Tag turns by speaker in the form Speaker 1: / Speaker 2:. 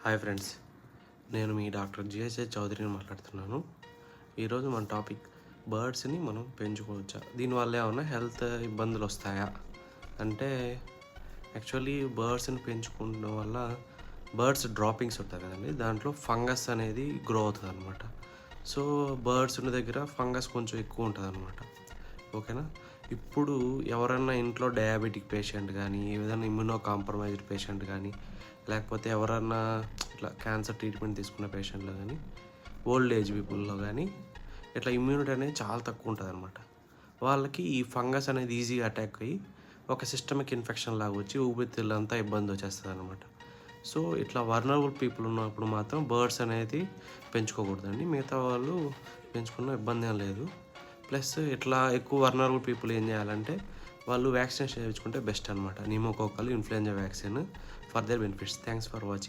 Speaker 1: Hi friends, నేను మీ doctor GSA చౌదరిని మాట్లాడుతున్నాను. ఈరోజు మన టాపిక్ బర్డ్స్ని మనం పెంచుకోవచ్చా, దీనివల్ల ఏమైనా హెల్త్ ఇబ్బందులు వస్తాయా అంటే, యాక్చువల్లీ బర్డ్స్ని పెంచుకోవడం వల్ల బర్డ్స్ డ్రాపింగ్స్ ఉంటాయి కదండి, దాంట్లో ఫంగస్ అనేది గ్రో అవుతుంది అనమాట. సో బర్డ్స్ ఉన్న దగ్గర ఫంగస్ కొంచెం ఎక్కువ ఉంటుంది అనమాట. ఓకేనా. ఇప్పుడు ఎవరన్నా ఇంట్లో డయాబెటిక్ పేషెంట్ కానీ, ఏదైనా ఇమ్యూనో కాంప్రమైజ్డ్ పేషెంట్ కానీ, లేకపోతే ఎవరన్నా ఇట్లా క్యాన్సర్ ట్రీట్మెంట్ తీసుకున్న పేషెంట్లో కానీ, ఓల్డ్ ఏజ్ పీపుల్లో కానీ ఇట్లా ఇమ్యూనిటీ అనేది చాలా తక్కువ ఉంటుంది అనమాట. వాళ్ళకి ఈ ఫంగస్ అనేది ఈజీగా అటాక్ అయ్యి ఒక సిస్టమిక్ ఇన్ఫెక్షన్ లాగా వచ్చి ఊపిరితిత్తులంతా ఇబ్బంది వచ్చేస్తుంది అనమాట. సో ఇట్లా వర్నరబుల్ పీపుల్ ఉన్నప్పుడు మాత్రం బర్డ్స్ అనేది పెంచుకోకూడదండి. మిగతా వాళ్ళు పెంచుకున్న ఇబ్బంది ఏం లేదు. ప్లస్ ఇట్లా ఎక్కువ వర్నరబుల్ పీపుల్ ఏం చేయాలంటే వాళ్ళు వ్యాక్సినేషన్ చేయించుకుంటే బెస్ట్ అనమాట. Pneumococcal influenza vaccine for their benefits. Thanks for watching.